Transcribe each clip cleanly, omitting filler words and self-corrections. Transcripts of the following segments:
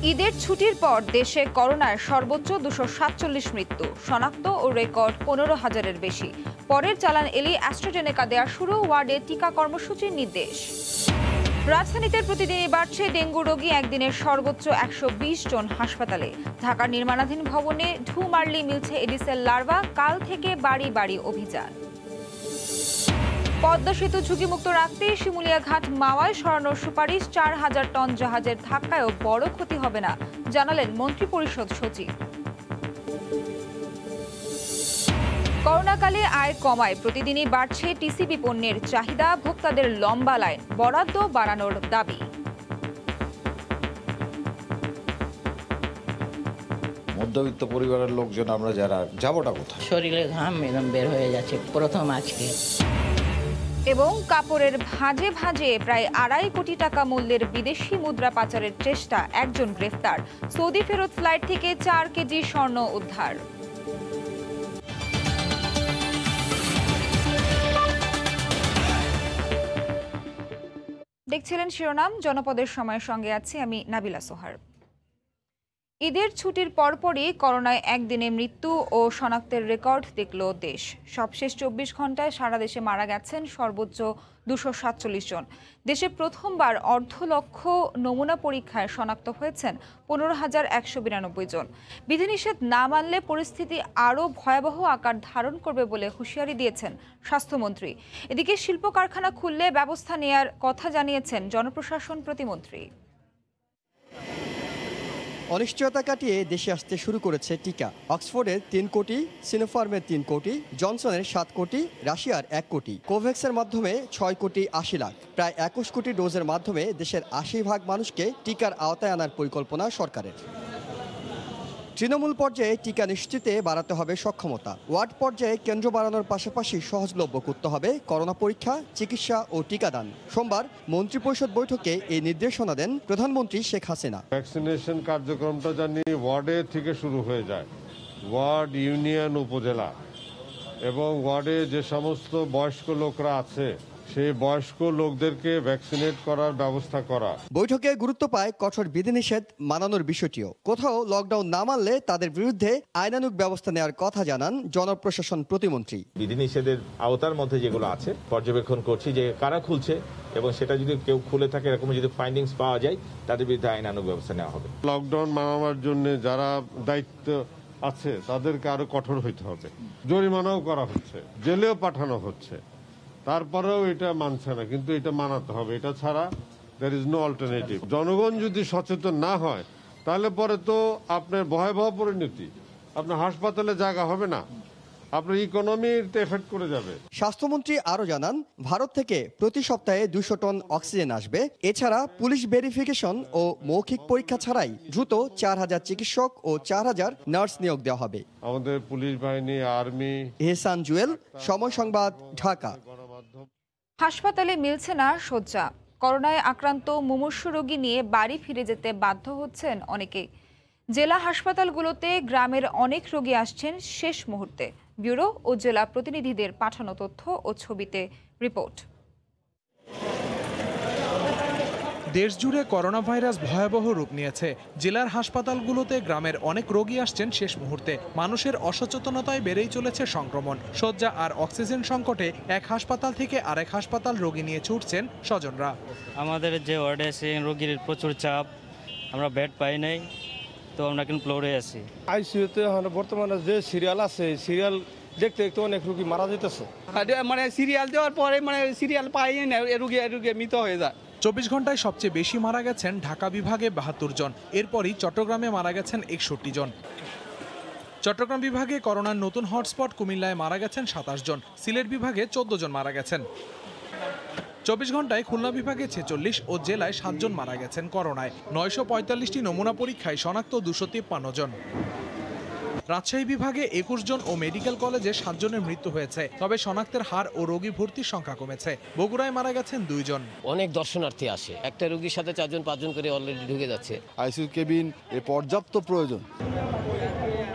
ঈদের ছুটির পর দেশে করোনায় সর্বোচ্চ 247 মৃত্যু, শনাক্ত ও রেকর্ড 15,000-এর বেশি। পরের চালান এলেই অ্যাস্ট্রাজেনেকা দেয়া শুরু, ওয়ার্ডে টিকা কর্মসূচির নির্দেশ। রাজধানীতে প্রতিদিনই বাড়ছে ডেঙ্গু রোগী, একদিনের সর্বোচ্চ 120 জন হাসপাতালে। ঢাকার নির্মাণাধীন ভবনে ঢু মারলেই মিলছে এডিসের লার্ভা, কাল থেকে বাড়ি বাড়ি অভিযান। পদ্মা সেতু ঝুঁকিমুক্ত রাখতে শিমুলিয়া ঘাট মাওয়ায় সরানোর সুপারিশ, 4,000 টন জাহাজের ধাক্কায়ও বড় ক্ষতি হবে না, জানালেন মন্ত্রিপরিষদ সচিব। করোনাকালে আয় কমায় প্রতিদিনই বাড়ছে টিসিবি পণ্যের চাহিদা, ভোক্তাদের লম্বা লাইন, বরাদ্দ বাড়ানোর দাবি। মধ্যবিত্ত পরিবারের লোকজন আমরা যারা যাবোটা কোথায়? শরীরে ঘাম এরম বের হয়ে যাচ্ছে প্রথম আজকে। এবং কাপড়ের ভাঁজে ভাঁজে প্রায় 2.5 কোটি টাকা মূল্যের বিদেশি মুদ্রা পাচারের চেষ্টা, একজন গ্রেফতার। সৌদি ফেরত ফ্লাইট থেকে 4 কেজি স্বর্ণ উদ্ধার। দেখছিলেন শিরোনাম, জনপদের সময়ের সঙ্গে আছি আমি নাবিলা সোহার। ঈদের ছুটির পরপরই করোনায় একদিনে মৃত্যু ও শনাক্তের রেকর্ড দেখল দেশ। সবশেষ 24 ঘন্টায় সারা দেশে মারা গেছেন সর্বোচ্চ 247 জন। দেশে প্রথমবার 250,000 নমুনা পরীক্ষায় শনাক্ত হয়েছেন 15,192 জন। বিধিনিষেধ না মানলে পরিস্থিতি আরও ভয়াবহ আকার ধারণ করবে বলে হুঁশিয়ারি দিয়েছেন স্বাস্থ্যমন্ত্রী। এদিকে শিল্প কারখানা খুললে ব্যবস্থা নেয়ার কথা জানিয়েছেন জনপ্রশাসন প্রতিমন্ত্রী। অনিশ্চয়তা কাটিয়ে দেশে আসতে শুরু করেছে টিকা। অক্সফোর্ডের 3 কোটি, সিনোফার্মের 3 কোটি, জনসনের 7 কোটি, রাশিয়ার 1 কোটি, কোভ্যাক্সের মাধ্যমে 6 কোটি 80 লাখ, প্রায় 21 কোটি ডোজের মাধ্যমে দেশের 80% মানুষকে টিকার আওতায় আনার পরিকল্পনা সরকারের। তৃণমূল পর্যায়ে টিকা নিশ্চিতে বাড়াতে হবে সক্ষমতা। ওয়ার্ড পর্যায়ে কেন্দ্র বাড়ানোর পাশাপাশি সহজলভ্য করতে হবে করোনা পরীক্ষা, চিকিৎসা ও টিকাদান। সোমবার মন্ত্রিপরিষদ বৈঠকে এই নির্দেশনা দেন প্রধানমন্ত্রী শেখ হাসিনা। ভ্যাকসিনেশন কার্যক্রমটা জানি ওয়ার্ডে থেকে শুরু হয়ে যায়, ওয়ার্ড, ইউনিয়ন, উপজেলা এবং ওয়ার্ডে যে সমস্ত বয়স্ক লোকরা আছে সেই বয়স্ক লোকদেরকে ভ্যাকসিনেট করার ব্যবস্থা করা। বৈঠকে গুরুত্ব পায় কঠোর বিধিনিষেধ মানানোর বিষয়টিও। কোথাও লকডাউন না মানলে তাদের বিরুদ্ধে আইনানুগ ব্যবস্থা নেওয়ার কথা জানান জনপ্রশাসন প্রতিমন্ত্রী। বিধিনিষেধের আওতার মধ্যে যেগুলো আছে পর্যবেক্ষণ করছি যে কারা খুলছে, এবং সেটা যদি কেউ খুলে থাকে এরকম যদি ফাইন্ডিংস পাওয়া যায় তাদের বিরুদ্ধে আইনানুগ ব্যবস্থা নেওয়া হবে। লকডাউন মানাবার জন্য যারা দায়িত্ব আছে তাদেরকে আরো কঠোর হইতে হবে। জরিমানাও করা হচ্ছে, জেলেও পাঠানো হচ্ছে, তারপরেও এটা মানছে না, কিন্তু এটা মানাতে হবে। এটা ছাড়া দেয়ার ইজ নো অল্টারনেটিভ। জনগণ যদি সচেতন না হয় তাহলে পরে তো আপনার ভয়াবহ পরিণতি, আপনার হাসপাতালে জায়গা হবে না, আপনার ইকোনমিতে এফেক্ট করে যাবে। স্বাস্থ্যমন্ত্রী আরো জানান, ভারত থেকে প্রতি সপ্তাহে 200 টন অক্সিজেন আসবে। এছাড়া পুলিশ ভেরিফিকেশন ও মৌখিক পরীক্ষা ছাড়াই দ্রুত 4,000 চিকিৎসক ও 4,000 নার্স নিয়োগ দেওয়া হবে। আমাদের পুলিশ বাহিনী, আর্মি। এহসান জুয়েল, সময় সংবাদ, ঢাকা। হাসপাতালে মিলছে না শয্যা, করোনায় আক্রান্ত মুমূর্ষু রোগী নিয়ে বাড়ি ফিরে যেতে বাধ্য হচ্ছেন অনেকেই। জেলা হাসপাতালগুলোতে গ্রামের অনেক রোগী আসছেন শেষ মুহূর্তে। ব্যুরো ও জেলা প্রতিনিধিদের পাঠানো তথ্য ও ছবিতে রিপোর্ট। দেশজুড়ে করোনা ভাইরাস ভয়াবহ রূপ নিয়েছে। জেলার হাসপাতালগুলোতে গ্রামের অনেক রোগী আসছেন শেষ মুহূর্তে। মানুষের অসচেতনতায় বেড়েই চলেছে সংক্রমণ। শয্যা আর অক্সিজেন সংকটে এক হাসপাতাল থেকে আরেক হাসপাতাল রোগী নিয়ে ছুটছেন স্বজনরা। আমাদের যে ওয়ার্ডে আছে রোগীর প্রচুর চাপ, আমরা বেড পাই নাই, তো আমরা কিন্তু ফ্লোরে আছি। আইসিইউতে বর্তমানে যে সিরিয়াল আছে, সিরিয়াল দেখতে দেখতে অনেক রোগী মারা যেতেছে। মানে সিরিয়াল দেওয়ার পরে সিরিয়াল পাই না, রোগী মৃত হয়ে যায়। 24 ঘন্টায় সবচেয়ে বেশি মারা গেছেন ঢাকা বিভাগে 72 জন, এরপরই চট্টগ্রামে মারা গেছেন 61 জন। চট্টগ্রাম বিভাগে করোনার নতুন হটস্পট কুমিল্লায় মারা গেছেন 27 জন, সিলেট বিভাগে 14 জন মারা গেছেন। 24 ঘন্টায় খুলনা বিভাগে 46 ও জেলায় 7 জন মারা গেছেন করোনায়। 945টি নমুনা পরীক্ষায় শনাক্ত 253 জন। রাজশাহী বিভাগে 21 জন ও মেডিকেল কলেজে 7 জনের মৃত্যু হয়েছে, তবে শনাক্তের হার ও রোগী ভর্তির সংখ্যা কমেছে। বগুড়ায় মারা গেছেন 2 জন। অনেক দর্শনার্থী আসে, একটা রোগীর সাথে 4 জন 5 জন করে অলরেডি ঢুকে যাচ্ছে। আইসিইউ কেবিন এর পর্যাপ্ত প্রয়োজন।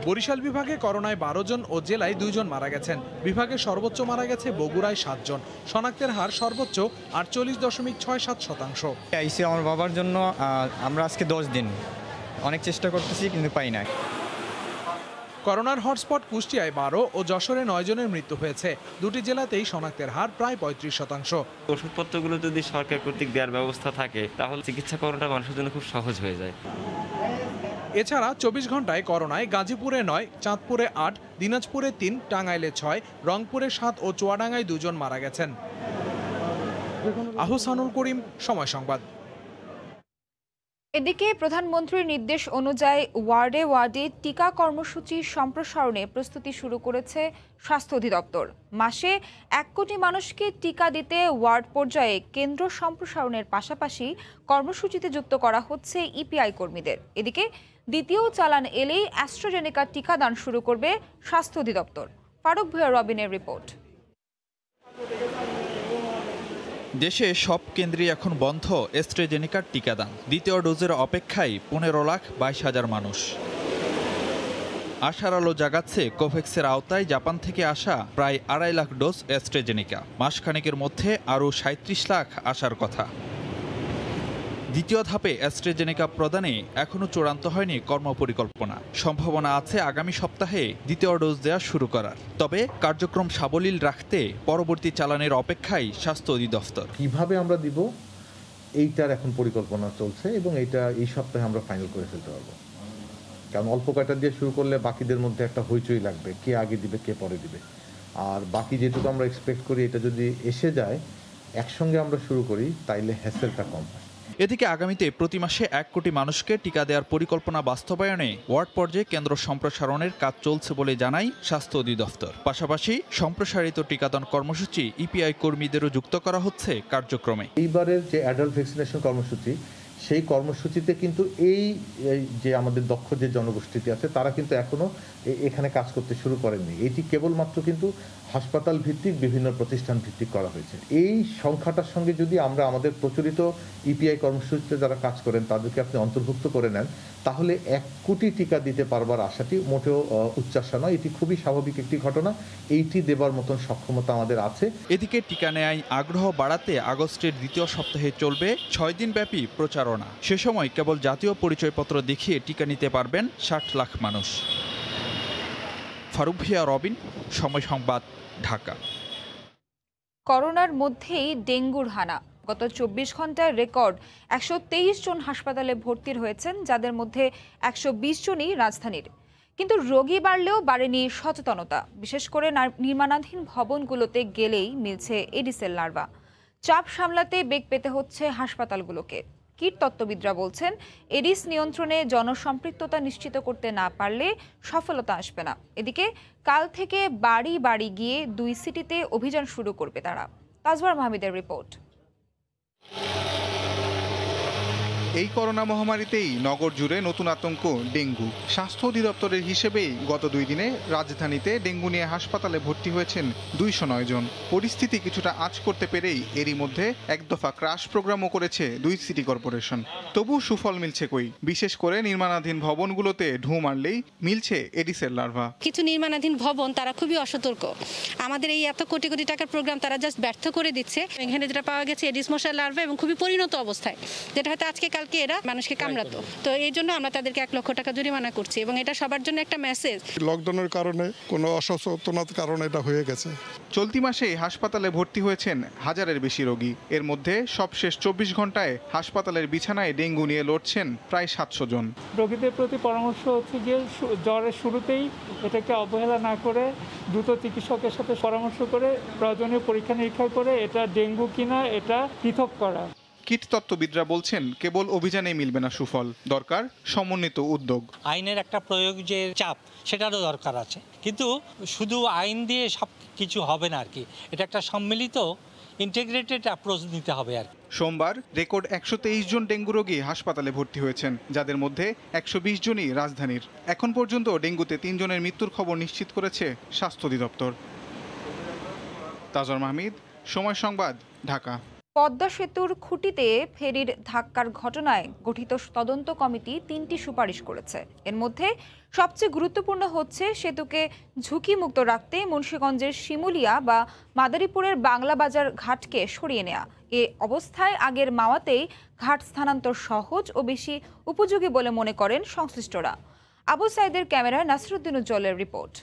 বরিশাল বিভাগে করোনায় 12 জন ও জেলায় 2 জন মারা গেছেন। বিভাগে সর্বোচ্চ মারা গেছে বগুড়ায় 7 জন। শনাক্তের হার সর্বোচ্চ 48.67%। আইসি আমার বাবার জন্য আমরা আজকে 10 দিন অনেক চেষ্টা করতেছি কিন্তু পাই না। করোনার হটস্পট কুষ্টিয়ায় 12 ও যশোরে 9 জনের মৃত্যু হয়েছে। দুটি জেলাতেই শনাক্তের হার প্রায় 35%। ওষুধপত্রগুলো যদি সরকার কর্তৃক দেওয়ার ব্যবস্থা থাকে তাহলে চিকিৎসা করাটা মানুষের জন্য খুব সহজ হয়ে যায়। এছাড়া 24 ঘন্টায় করোনায় গাজীপুরে 9, চাঁদপুরে 8, দিনাজপুরে 3, টাঙ্গাইলে 6, রংপুরে 7 ও চুয়াডাঙ্গায় 2 জন মারা গেছেন। আহসানুল করিম, সময় সংবাদ। এদিকে প্রধানমন্ত্রীর নির্দেশ অনুযায়ী ওয়ার্ডে ওয়ার্ডে টিকা কর্মসূচি সম্প্রসারণে প্রস্তুতি শুরু করেছে স্বাস্থ্য অধিদপ্তর। মাসে 1 কোটি মানুষকে টিকা দিতে ওয়ার্ড পর্যায়ে কেন্দ্র সম্প্রসারণের পাশাপাশি কর্মসূচিতে যুক্ত করা হচ্ছে ইপিআই কর্মীদের। এদিকে দ্বিতীয় চালান এলেই অ্যাস্ট্রাজেনেকা টিকাদান শুরু করবে স্বাস্থ্য অধিদপ্তর। ফারুক ভুঁইয়া রবিনের রিপোর্ট। দেশে সব কেন্দ্রে এখন বন্ধ অ্যাস্ট্রাজেনেকার টিকাদান। দ্বিতীয় ডোজের অপেক্ষায় 15,22,000 মানুষ। আশার আলো জাগাচ্ছে কোভ্যাক্সের আওতায় জাপান থেকে আসা প্রায় 2.5 লাখ ডোজ অ্যাস্ট্রাজেনেকা। মাসখানেকের মধ্যে আরও 37 লাখ আসার কথা। দ্বিতীয় ধাপে অ্যাস্ট্রাজেনেকা প্রদানে এখনও চূড়ান্ত হয়নি কর্মপরিকল্পনা। সম্ভাবনা আছে আগামী সপ্তাহে দ্বিতীয় ডোজ দেওয়া শুরু করার। তবে কার্যক্রম সাবলীল রাখতে পরবর্তী চালানের অপেক্ষায় স্বাস্থ্য অধিদপ্তর। কিভাবে আমরা দিব এইটার এখন পরিকল্পনা চলছে এবং এইটা এই সপ্তাহে আমরা ফাইনাল করে ফেলতে পারবো। কারণ অল্প কয়টা দিয়ে শুরু করলে বাকিদের মধ্যে একটা হইচই লাগবে, কে আগে দিবে কে পরে দিবে। আর বাকি যেটুকু আমরা এক্সপেক্ট করি এটা যদি এসে যায় একসঙ্গে আমরা শুরু করি তাইলে হ্যাসেলটা কম হয়। এদিকে আগামীতে প্রতি মাসে 1 কোটি মানুষকে টিকা দেওয়ার পরিকল্পনা বাস্তবায়নে ওয়ার্ড পর্যায়ে কেন্দ্র সম্প্রসারণের কাজ চলছে বলে জানায় স্বাস্থ্য অধিদপ্তর। পাশাপাশি সম্প্রসারিত টিকাদান কর্মসূচি ইপিআই কর্মীদেরও যুক্ত করা হচ্ছে কার্যক্রমে। এইবারের যে অ্যাডাল্ট ভ্যাকসিনেশন কর্মসূচি সেই কর্মসূচিতে কিন্তু এই যে আমাদের দক্ষ যে জনগোষ্ঠীটি আছে তারা কিন্তু এখনো এখানে কাজ করতে শুরু করেননি। এটি কেবলমাত্র কিন্তু হাসপাতাল ভিত্তিক বিভিন্ন প্রতিষ্ঠান ভিত্তিক করা হয়েছে। এই সংখ্যাটার সঙ্গে যদি আমরা আমাদের প্রচলিত ইপিআই কর্মসূচিতে যারা কাজ করেন তাদেরকে আপনি অন্তর্ভুক্ত করে নেন তাহলে 1 কোটি টিকা দিতে পারবার আশাটি মোটেও উচ্চাসা নয়। এটি খুবই স্বাভাবিক একটি ঘটনা। এইটি দেবার মতন সক্ষমতা আমাদের আছে। এদিকে টিকা নেয়ায় আগ্রহ বাড়াতে আগস্টের দ্বিতীয় সপ্তাহে চলবে 6 দিনব্যাপী প্রচারণা। সে সময় কেবল জাতীয় পরিচয়পত্র দেখিয়ে টিকা নিতে পারবেন 60 লাখ মানুষ। ফারুক ভুঁইয়া রবিন, সময় সংবাদ, ঢাকা। করোনার মধ্যেই ডেঙ্গুর হানা। গত 24 ঘন্টায় রেকর্ড 123 জন হাসপাতালে ভর্তি হয়েছেন, যাদের মধ্যে 120 জনই রাজধানীর। কিন্তু রোগী বাড়লেও বাড়েনি সচেতনতা। বিশেষ করে নির্মাণাধীন ভবনগুলোতে গেলেই মিলছে এডিসের লার্ভা। চাপ সামলাতে বেগ পেতে হচ্ছে হাসপাতালগুলোকে। কীটতত্ত্ববিদরা বলছেন, এডিস নিয়ন্ত্রণে জনসম্পৃক্ততা নিশ্চিত করতে না পারলে সফলতা আসবে না। এদিকে কাল থেকে বাড়ি বাড়ি গিয়ে 2 সিটিতে অভিযান শুরু করবে তারা। তাজওয়ার মাহমুদের রিপোর্ট। এই করোনা মহামারীতেই নগর জুড়ে নতুন আতঙ্ক ডেঙ্গু। স্বাস্থ্য অধিদপ্তরের হিসেবেই গত 2 দিনে রাজধানীতে ডেঙ্গু নিয়ে হাসপাতালে ভর্তি হয়েছেন 209 জন। পরিস্থিতি কিছুটা আঁচ করতে পেরেই এরই মধ্যে এক দফা ক্রাশ প্রোগ্রামও করেছে 2 সিটি কর্পোরেশন। তবু সুফল মিলছে কই? বিশেষ করে নির্মাণাধীন ভবনগুলোতে ঢু মারলেই মিলছে এডিসের লার্ভা। কিছু নির্মাণাধীন ভবন তারা খুবই অসতর্ক। আমাদের এই এত কোটি কোটি টাকার প্রোগ্রাম তারা জাস্ট ব্যর্থ করে দিচ্ছে। এখানে যেটা পাওয়া গেছে এডিস মশার লার্ভা এবং খুবই পরিণত অবস্থায়, যেটা হয়তো আজকে কালকে এরা মানুষকে কামড়াতো। তো এই জন্য আমরা তাদেরকে 1 লক্ষ টাকা জরিমানা করছি এবং এটা সবার জন্য একটা মেসেজ। লকডাউনের কারণে কোনো অসচেতনতার কারণে এটা হয়ে গেছে। চলতি মাসে হাসপাতালে ভর্তি হয়েছেন 1000-এর বেশি রোগী। এর মধ্যে সবশেষ 24 ঘন্টায় হাসপাতালের বিছানায় ডেঙ্গু নিয়ে লড়ছেন প্রায় 700 জন। রোগীদের প্রতি পরামর্শ হচ্ছে যে জ্বরের শুরুতেই এটাকে অবহেলা না করে দ্রুত চিকিৎসকের সাথে পরামর্শ করে প্রয়োজনীয় পরীক্ষা নিরীক্ষা করে এটা ডেঙ্গু কিনা এটা পৃথক করা। কীটতত্ত্ববিদরা বলছেন, কেবল অভিযানে মিলবে না সুফল, দরকার সমন্বিত উদ্যোগ। আইনের একটা প্রয়োগ যে চাপ, সেটারও দরকার আছে, কিন্তু শুধু আইন দিয়ে সব কিছু হবে না আর কি। এটা একটা সম্মিলিত ইন্টিগ্রেটেড অ্যাপ্রোচ নিতে হবে আর কি। সোমবার রেকর্ড 123 জন ডেঙ্গু রোগী হাসপাতালে ভর্তি হয়েছেন, যাদের মধ্যে 120 জনই রাজধানীর। এখন পর্যন্ত ডেঙ্গুতে 3 জনের মৃত্যুর খবর নিশ্চিত করেছে স্বাস্থ্য অধিদপ্তর। তাজওয়ার মাহমুদ, সময় সংবাদ, ঢাকা। পদ্মা সেতুর খুঁটিতে ফেরির ধাক্কার ঘটনায় গঠিত তদন্ত কমিটি 3টি সুপারিশ করেছে। এর মধ্যে সবচেয়ে গুরুত্বপূর্ণ হচ্ছে সেতুকে ঝুঁকিমুক্ত রাখতে মুন্সিগঞ্জের শিমুলিয়া বা মাদারীপুরের বাংলা বাজার ঘাটকে সরিয়ে নেওয়া। এ অবস্থায় আগের মাওয়াতেই ঘাট স্থানান্তর সহজ ও বেশি উপযোগী বলে মনে করেন সংশ্লিষ্টরা। আবু সাইদের ক্যামেরায় নাসিরুদ্দিন উজ্জ্বলের রিপোর্ট।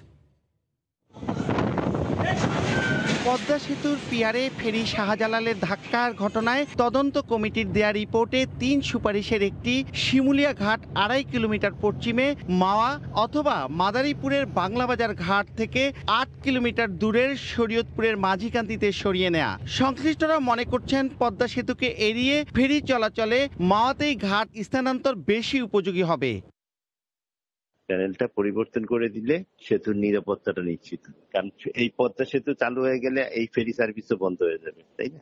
পদ্মা সেতুর পিয়ারে ফেরি শাহজালালের ধাক্কার ঘটনায় তদন্ত কমিটির দেয়া রিপোর্টে 3 সুপারিশের একটি শিমুলিয়া ঘাট 2.5 কিলোমিটার পশ্চিমে মাওয়া অথবা মাদারীপুরের বাংলাবাজার ঘাট থেকে 8 কিলোমিটার দূরের শরীয়তপুরের মাঝিকান্দিতে সরিয়ে নেওয়া। সংশ্লিষ্টরা মনে করছেন পদ্মা সেতুকে এড়িয়ে ফেরি চলাচলে মাওয়াতেই ঘাট স্থানান্তর বেশি উপযোগী হবে। চ্যানেলটা পরিবর্তন করে দিলে সেতুর নিরাপত্তাটা নিশ্চিত, কারণ এই পদ্মা সেতু চালু হয়ে গেলে এই ফেরি সার্ভিসও বন্ধ হয়ে যাবে, তাই না?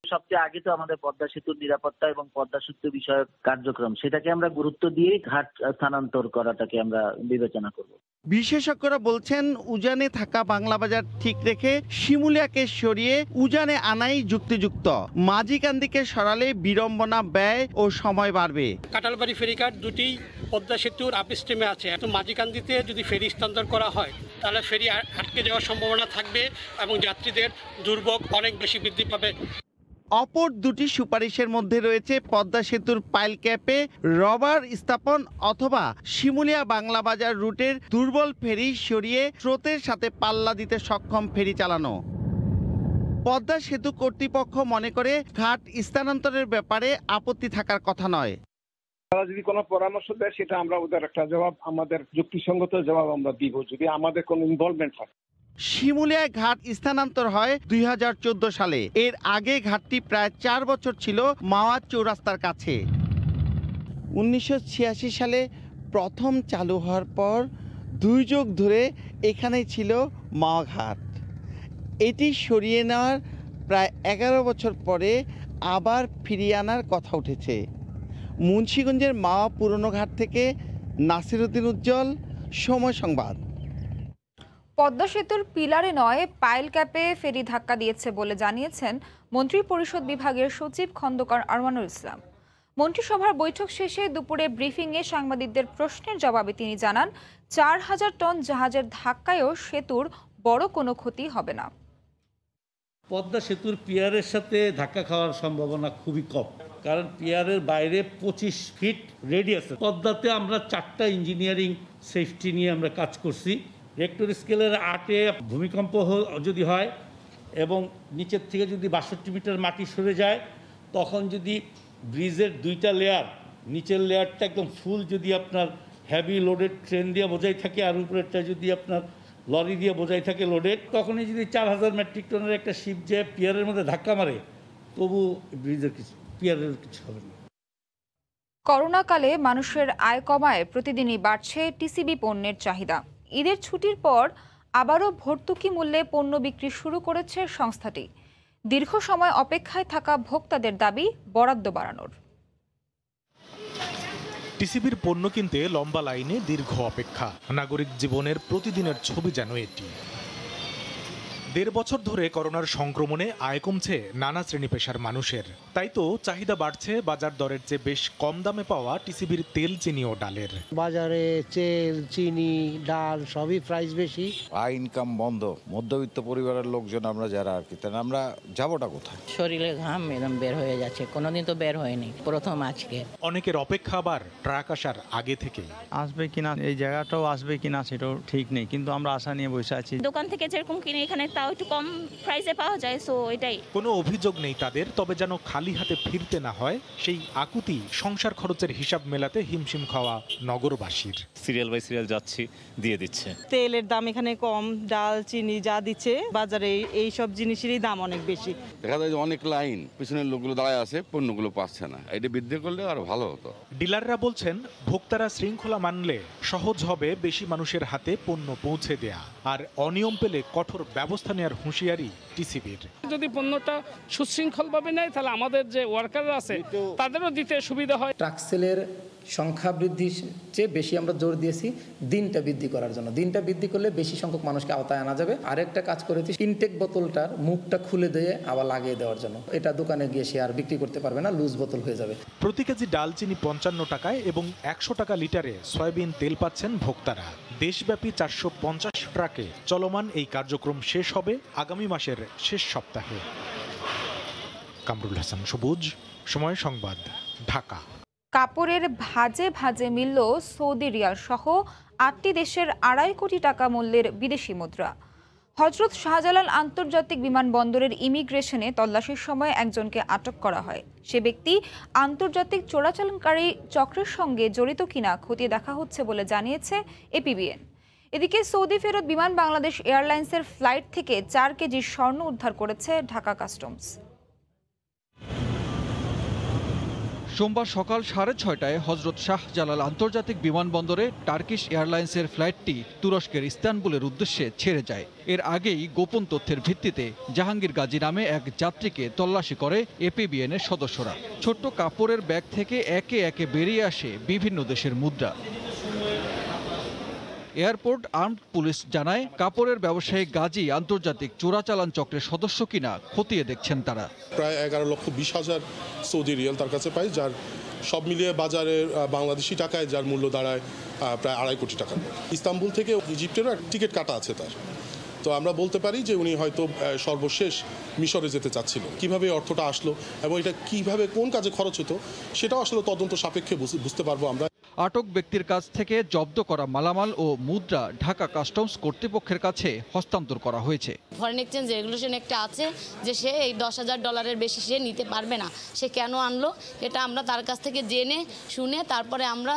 সবচেয়ে আগে তো আমাদের পদ্মা সেতুর নিরাপত্তা এবং পদ্মা সেতু বিষয়ক কার্যক্রম, সেটাকে আমরা গুরুত্ব দিয়ে ঘাট স্থানান্তর করাটাকে আমরা বিবেচনা করব। বিশেষজ্ঞরা বলছেন উজানে থাকা বাংলাবাজার ঠিক রেখে শিমুলিয়াকে সরিয়ে উজানে আনাই যুক্তিযুক্ত। মাঝিকান্দিকে সরালে বিড়ম্বনা, ব্যয় ও সময় বাড়বে। কাঁঠালবাড়ি ফেরিঘাট দুটি পদ্মা সেতুর আপস্ট্রিমে আছে। এখন মাঝিকান্দিতে যদি ফেরি স্থানান্তর করা হয় তাহলে ফেরি আটকে যাওয়ার সম্ভাবনা থাকবে এবং যাত্রীদের দুর্ভোগ অনেক বেশি বৃদ্ধি পাবে। অপর দুটি সুপারিশের মধ্যে রয়েছে পদ্মা সেতুর পাইল ক্যাপে রবার স্থাপন অথবা শিমুলিয়া বাংলা বাজার রুটের দুর্বল ফেরি সরিয়ে স্রোতের সাথে পাল্লা দিতে সক্ষম ফেরি চালানো। পদ্মা সেতু কর্তৃপক্ষ মনে করে ঘাট স্থানান্তরের ব্যাপারে আপত্তি থাকার কথা নয়। তারা যদি কোনো পরামর্শ দেয় সেটা আমরা ওদের একটা জবাব, আমাদের যুক্তিসঙ্গত জবাব আমরা দিব যদি আমাদের কোনো ইনভলভমেন্ট থাকে। শিমুলিয়ায় ঘাট স্থানান্তর হয় 2014 সালে। এর আগে ঘাটটি প্রায় 4 বছর ছিল মাওয়া চৌরাস্তার কাছে। 1986 সালে প্রথম চালু হওয়ার পর 2 যুগ ধরে এখানেই ছিল মাওয়া ঘাট। এটি সরিয়ে নেওয়ার প্রায় 11 বছর পরে আবার ফিরিয়ে আনার কথা উঠেছে। মুন্সিগঞ্জের মাওয়া পুরনো ঘাট থেকে নাসিরুদ্দিন উজ্জ্বল, সময় সংবাদ। পদ্মা সেতুর পিলারে নয় পাইল ক্যাপে ফেরি ধাক্কা দিয়েছে বলে জানিয়েছেন মন্ত্রিপরিষদ বিভাগের সচিব খন্দকার আরমানুল ইসলাম। মন্ত্রিসভার বৈঠক শেষে দুপুরে ব্রিফিংয়ে সাংবাদিকদের প্রশ্নের জবাবে তিনি জানান 4000 টন জাহাজের ধাক্কায়ও সেতুর বড় কোনো ক্ষতি হবে না। পদ্মা সেতুর পিয়ারের সাথে ধাক্কা খাওয়ার সম্ভাবনা খুবই কম, কারণ পিয়ারের বাইরে 25 ফিট রেডিয়াস। পদ্মাতে আমরা 4টা ইঞ্জিনিয়ারিং সেফটি নিয়ে আমরা কাজ করছি। রেক্টর স্কেলের 8-এ ভূমিকম্প যদি হয় এবং নিচের থেকে যদি 62 মিটার মাটি সরে যায়, তখন যদি ব্রিজের 2টা লেয়ার, নিচের লেয়ারটা একদম ফুল যদি আপনার হেভি লোডেড ট্রেন দিয়ে বোঝাই থাকে আর উপরেরটা যদি আপনার লরি দিয়ে বোঝাই থাকে লোডেড, তখনই যদি 4000 মেট্রিক টনের একটা শিপ যে পিয়ারের মধ্যে ধাক্কা মারে, তবু ব্রিজের পিয়ারের কিছু হবে না। করোনাকালে মানুষের আয় কমায় প্রতিদিনই বাড়ছে টিসিবি পণ্যের চাহিদা। ঈদের ছুটির পর আবারও ভর্তুকি মূল্যে পণ্য বিক্রি শুরু করেছে সংস্থাটি। দীর্ঘ সময় অপেক্ষায় থাকা ভোক্তাদের দাবি বরাদ্দ বাড়ানোর। টিসিবির পণ্য কিনতে লম্বা লাইনে দীর্ঘ অপেক্ষা, নাগরিক জীবনের প্রতিদিনের ছবি যেন এটি। 1.5 বছর ধরে করোনার সংক্রমণে আয় কমছে নানা শ্রেণী পেশার মানুষের, তাই তো চাহিদা বাড়ছে বাজার দরের চেয়ে বেশ কম দামে পাওয়া টিসিবির তেল, চিনি ও ডালের। বাজারে তেল, চিনি, ডাল সবই প্রাইস বেশি। আয় ইনকাম বন্ধ, মধ্যবিত্ত পরিবারের লোকজন আমরা যারা আর কি, তাহলে আমরা যাবোটা কোথায়? শরীরে ঘাম এরম বের হয়ে যাচ্ছে, কোনোদিন তো বের হয়নি, প্রথম আজকে। অনেকের অপেক্ষা আবার ট্রাক আসার আগে থেকেই। আসবে কিনা, এই জায়গাটাও আসবে কিনা সেটাও ঠিক নেই, কিন্তু আমরা আশা নিয়ে বসে আছি। দোকান থেকে যেরকম কিনে এখানে তাও একটু কম প্রাইসে পাওয়া যায়, সো এটাই। কোনো অভিযোগ নেই তাদের, তবে যেন খালি হাতে ফিরতে না হয় সেই আকুতি সংসার খরচের হিসাব মেলাতে হিমশিম খাওয়া নগরবাসীর। সিরিয়াল বাই সিরিয়াল যাচ্ছি, দিয়ে দিচ্ছে। তেলের দাম এখানে কম, ডাল, চিনি যা দিচ্ছে বাজারে এই সব জিনিসেরই দাম অনেক বেশি। দেখা যায় যে অনেক লাইন, পিছনের লোকগুলো দাঁড়ায় আছে, পণ্যগুলো পাচ্ছে না। এটা বৃদ্ধি করলে আরো ভালো হতো। ডিলাররা বলছেন ভোক্তারা শৃঙ্খলা মানলে সহজ হবে বেশি মানুষের হাতে পণ্য পৌঁছে দেয়া, আর অনিয়ম পেলে কঠোর ব্যবস্থা নেওয়ার হুঁশিয়ারি টিসিবির। যদি পণ্যটা সুশৃঙ্খলভাবে নেয় তাহলে আমাদের যে ওয়ার্কাররা আছে তাদেরও দিতে সুবিধা হয়। ট্রাকসেলের সংখ্যা বৃদ্ধির চেয়ে বেশি আমরা জোর দিয়েছি দিনটা বৃদ্ধি করার জন্য। দিনটা বৃদ্ধি করলে বেশি সংখ্যক মানুষকে আওতায় আনা যাবে। আরেকটা কাজ করেছি ইনটেক বোতলটার মুখটা খুলে দিয়ে আবার লাগিয়ে দেওয়ার জন্য। এটা দোকানে গিয়ে সে আর বিক্রি করতে পারবে না, লুজ বোতল হয়ে যাবে। প্রতি কেজি ডাল চিনি 55 টাকায় এবং 100 টাকা লিটারে সয়াবিন তেল পাচ্ছেন ভোক্তারা। দেশব্যাপী 450 ট্রাকে চলমান এই কার্যক্রম শেষ হবে আগামী মাসের শেষ সপ্তাহে। কামরুল হাসান সবুজ, সময় সংবাদ, ঢাকা। কাপড়ের ভাজে ভাজে মিলল সৌদি রিয়াল সহ 8টি দেশের 2.5 কোটি টাকা মূল্যের বিদেশি মুদ্রা। হজরত শাহজালাল আন্তর্জাতিক বিমানবন্দরের ইমিগ্রেশনে তল্লাশির সময় একজনকে আটক করা হয়। সে ব্যক্তি আন্তর্জাতিক চোরাচালানকারী চক্রের সঙ্গে জড়িত কিনা খতিয়ে দেখা হচ্ছে বলে জানিয়েছে এপিবিএন। এদিকে সৌদি ফেরত বিমান বাংলাদেশ এয়ারলাইন্সের ফ্লাইট থেকে 4 কেজি স্বর্ণ উদ্ধার করেছে ঢাকা কাস্টমস। সোমবার সকাল 6:30টায় হজরত শাহজালাল আন্তর্জাতিক বিমানবন্দরে টার্কিশ এয়ারলাইন্সের ফ্লাইটটি তুরস্কের ইস্তানবুলের উদ্দেশ্যে ছেড়ে যায়। এর আগেই গোপন তথ্যের ভিত্তিতে জাহাঙ্গীর গাজী নামে এক যাত্রীকে তল্লাশি করে এপিবিএনের সদস্যরা। ছোট্ট কাপড়ের ব্যাগ থেকে একে একে বেরিয়ে আসে বিভিন্ন দেশের মুদ্রা। এয়ারপোর্ট আর্মড পুলিশ জানায়, কাপড়ের ব্যবসায়ী গাজী আন্তর্জাতিক চোরাচালান চক্রের সদস্য কিনা খতিয়ে দেখছেন তারা। প্রায় 11,20,000 সৌদি রিয়াল তার কাছে পাই, যার সব মিলিয়ে বাজারে বাংলাদেশি টাকায় যার মূল্য দাঁড়ায় প্রায় 2.5 কোটি টাকা। ইস্তাম্বুল থেকে ইজিপ্টেরও এক টিকিট কাটা আছে তার। তো আমরা বলতে পারি যে উনি হয়তো সর্বশেষ মিশরে যেতে চাচ্ছিল। কিভাবে অর্থটা আসলো এবং এটা কিভাবে কোন কাজে খরচ হতো সেটাও আসলে তদন্ত সাপেক্ষে বুঝতে পারবো আমরা। আটক ব্যক্তির কাছ থেকে জব্দ করা মালামাল ও মুদ্রা ঢাকা কাস্টমস কর্তৃপক্ষের কাছে হস্তান্তর করা হয়েছে। ফরেন এক্সচেঞ্জ রেগুলেশন একটা আছে যে সে এই $10,000 বেশি সে নিতে পারবে না। সে কেন আনলো এটা আমরা তার কাছ থেকে জেনে শুনে তারপরে আমরা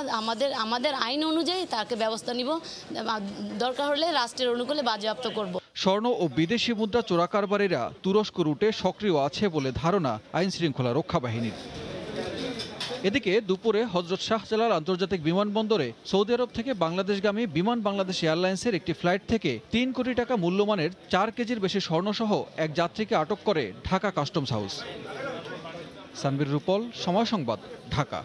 আমাদের আইন অনুযায়ী তাকে ব্যবস্থা নিব, দরকার হলে রাষ্ট্রের অনুকূলে বাজেয়াপ্ত করব। স্বর্ণ ও বিদেশি মুদ্রা চোরাকারবারীরা তুরস্ক রুটে সক্রিয় আছে বলে ধারণা আইন শৃঙ্খলা রক্ষা বাহিনীর। এদিকে দুপুরে হজরত শাহজালাল আন্তর্জাতিক বিমানবন্দরে সৌদি আরব থেকে বাংলাদেশগামী বিমান বাংলাদেশ এয়ারলাইন্সের একটি ফ্লাইট থেকে 3 কোটি টাকা মূল্যমানের 4 কেজির বেশি স্বর্ণসহ এক যাত্রীকে আটক করে ঢাকা কাস্টমস হাউস। সানবীর রূপল, সময় সংবাদ, ঢাকা।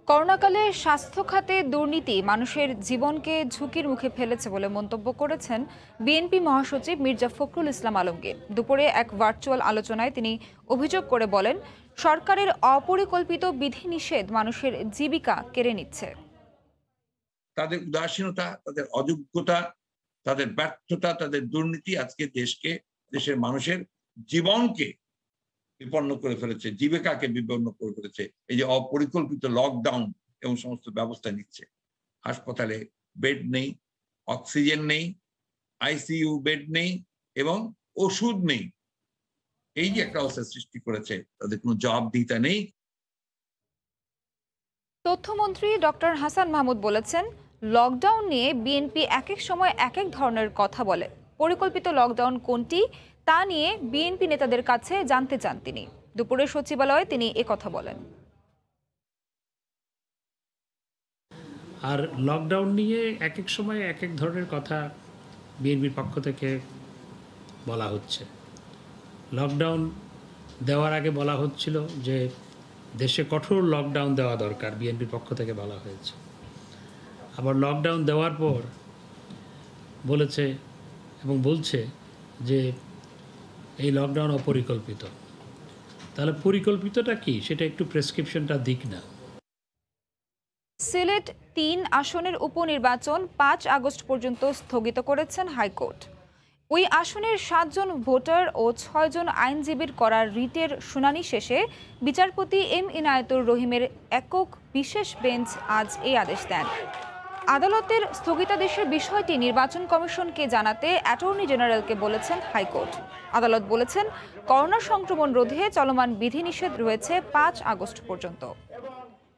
করোনাকালে স্বাস্থ্য খাতে দুর্নীতি মানুষের জীবনকে ঝুঁকির মুখে ফেলেছে বলে মন্তব্য করেছেন বিএনপি মহাসচিব মির্জা ফখরুল ইসলাম আলমগীর। দুপুরে এক ভার্চুয়াল আলোচনায় তিনি অভিযোগ করে বলেন, সরকারের অপরিকল্পিত বিধিনিষেধ মানুষের জীবিকা কেড়ে নিচ্ছে। তাদের উদাসীনতা, তাদের অযোগ্যতা, তাদের ব্যর্থতা, তাদের দুর্নীতি আজকে দেশের মানুষের জীবনকে বিপন্ন করে ফেলেছে, জীবিকাকে বিপন্ন করে ফেলেছে। এই যে অপরিকল্পিত লকডাউন এবং সমস্ত ব্যবস্থা নিচ্ছে, হাসপাতালে বেড নেই, অক্সিজেন নেই, আইসিইউ বেড নেই এবং ওষুধ নেই। এই যে একটা অবস্থা সৃষ্টি করেছে, তাদের কোনো জবাবদিহিতা নেই। তথ্যমন্ত্রী ডক্টর হাসান মাহমুদ বলেছেন, লকডাউন নিয়ে বিএনপি এক এক সময় এক এক ধরনের কথা বলে। পরিকল্পিত লকডাউন কোনটি তা নিয়ে বিএনপি নেতাদের কাছে জানতে চান তিনি। দুপুরে সচিবালয়ে তিনি একথা বলেন। আর লকডাউন নিয়ে এক এক সময় এক এক ধরনের কথা বিএনপির পক্ষ থেকে বলা হচ্ছে। লকডাউন দেওয়ার আগে বলা হচ্ছিল যে দেশে কঠোর লকডাউন দেওয়া দরকার, বিএনপির পক্ষ থেকে বলা হয়েছে। আবার লকডাউন দেওয়ার পর বলেছে এবং বলছে যে এই লকডাউন অপরিকল্পিত। তাহলে পরিকল্পিতটা কি, সেটা একটু প্রেসক্রিপশনটা দিক না। সিলেট 3 আসনের উপনির্বাচন 5 আগস্ট পর্যন্ত স্থগিত করেছেন হাইকোর্ট। ওই আসনের 7 জন ভোটার ও 6 জন আইনজীবীর করা রিটের শুনানি শেষে বিচারপতি এম ইনায়েতুর রহিমের একক বিশেষ বেঞ্চ আজ এই আদেশ দেন। আদালতের স্থগিতাদেশের বিষয়টি নির্বাচন কমিশনকে জানাতে অ্যাটর্নি জেনারেলকে বলেছেন হাইকোর্ট। আদালত বলেছেন, করোনা সংক্রমণ রোধে চলমান বিধিনিষেধ রয়েছে 5 আগস্ট পর্যন্ত।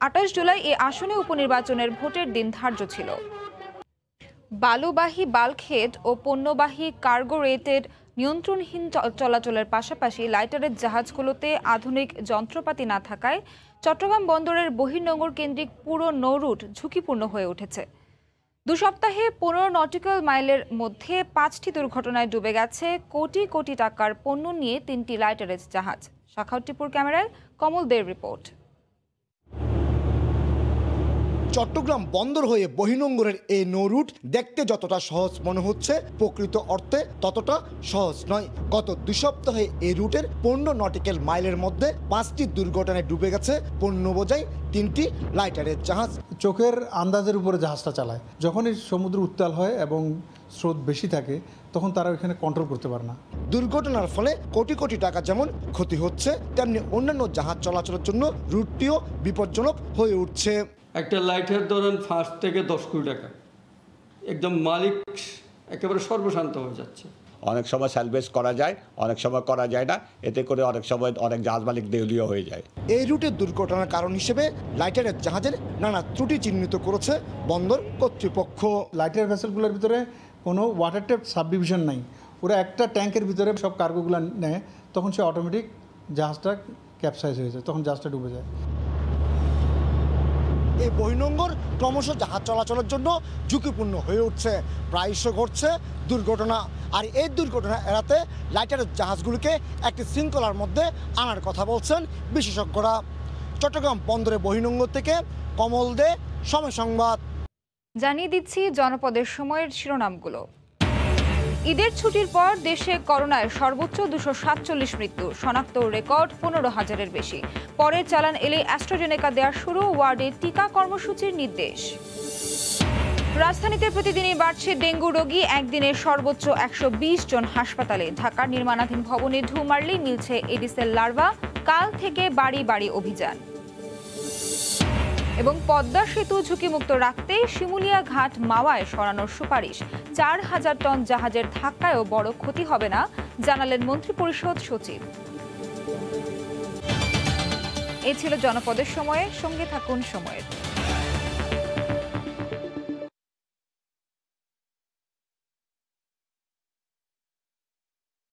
28 জুলাই এই আসনে উপনির্বাচনের ভোটের দিন ধার্য ছিল। বালুবাহী বাল্কহেড ও পণ্যবাহী কার্গো রেটের নিয়ন্ত্রণহীন চলাচলের পাশাপাশি লাইটারের জাহাজগুলোতে আধুনিক যন্ত্রপাতি না থাকায় চট্টগ্রাম বন্দরের বহির্নোঙর কেন্দ্রিক পুরো নৌরুট ঝুঁকিপূর্ণ হয়ে উঠেছে। 2 সপ্তাহে 15 নটিক্যাল মাইলের মধ্যে 5টি দুর্ঘটনায় ডুবে গেছে কোটি কোটি টাকার পণ্য নিয়ে 3টি লাইটারের জাহাজ। শাখাউদ্দিপুর ক্যামেরায় কমল দের রিপোর্ট। চট্টগ্রাম বন্দর হয়ে বহির্নোঙরের এই নৌ রুট দেখতে যতটা সহজ মনে হচ্ছে, প্রকৃত অর্থে ততটা সহজ নয়। গত 2 সপ্তাহে এই রুটের 15 নটিক্যাল মাইলের মধ্যে 5টি দুর্ঘটনায় ডুবে গেছে পণ্য বোঝাই 3টি লাইটারের জাহাজ। চোখের আন্দাজের উপরে জাহাজটা চালায়। যখনই সমুদ্র উত্তাল হয় এবং স্রোত বেশি থাকে তখন তারা ওখানে কন্ট্রোল করতে পারে না। দুর্ঘটনার ফলে কোটি কোটি টাকা যেমন ক্ষতি হচ্ছে, তেমনি অন্যান্য জাহাজ চলাচলের জন্য রুটটিও বিপজ্জনক হয়ে উঠছে। একটা লাইটার ধরেন 5 থেকে 10 কোটি টাকা, একদম মালিক একেবারে সর্বশান্ত হয়ে যাচ্ছে। অনেক সময় স্যালভেজ করা যায়, অনেক সময় করা যায় না, এতে করে অনেক সময় অনেক জাহাজ মালিক দেউলিয়া হয়ে যায়। এই রুটের দুর্ঘটনার কারণ হিসেবে লাইটারের জাহাজের নানা ত্রুটি চিহ্নিত করেছে বন্দর কর্তৃপক্ষ। লাইটার ভেসেলগুলোর ভিতরে কোনো ওয়াটার টেপ সাবডিভিশন নাই, ওরা একটা ট্যাঙ্কের ভিতরে সব কার্গোগুলো নেয়, তখন সে অটোমেটিক জাহাজটা ক্যাপসাইজ হয়ে যায়, তখন জাহাজটা ডুবে যায়। এই বহির্নোঙর ক্রমশ জাহাজ চলাচলের জন্য ঝুঁকিপূর্ণ হয়ে উঠছে, প্রায়শই ঘটছে দুর্ঘটনা। আর এই দুর্ঘটনা এড়াতে লাইটারের জাহাজগুলিকে একটি শৃঙ্খলার মধ্যে আনার কথা বলছেন বিশেষজ্ঞরা। চট্টগ্রাম বন্দরে বহির্নোঙর থেকে কমল দে, সময় সংবাদ। জানিয়ে দিচ্ছি জনপদের সময়ের শিরোনামগুলো। ঈদের ছুটির পর দেশে করোনায় সর্বোচ্চ 247 মৃত্যু, শনাক্ত রেকর্ড 15,000-এর বেশি। পরের চালান এলে অ্যাস্ট্রাজেনেকা দেওয়া শুরু, ওয়ার্ডে টিকা কর্মসূচির নির্দেশ। রাজধানীতে প্রতিদিনই বাড়ছে ডেঙ্গু রোগী, একদিনে সর্বোচ্চ 120 জন হাসপাতালে। ঢাকার নির্মাণাধীন ভবনে ঢু মারলেই মিলছে এডিসের লার্ভা, কাল থেকে বাড়ি বাড়ি অভিযান। এবং পদ্মা সেতু ঝুঁকিমুক্ত রাখতে শিমুলিয়া ঘাট মাওয়ায় সরানোর সুপারিশ। 4000 টন জাহাজের ধাক্কায়ও বড় ক্ষতি হবে না, জানালেন মন্ত্রিপরিষদ সচিব। এ ছিল জনপদের সময়ে, সঙ্গে থাকুন সময়ের।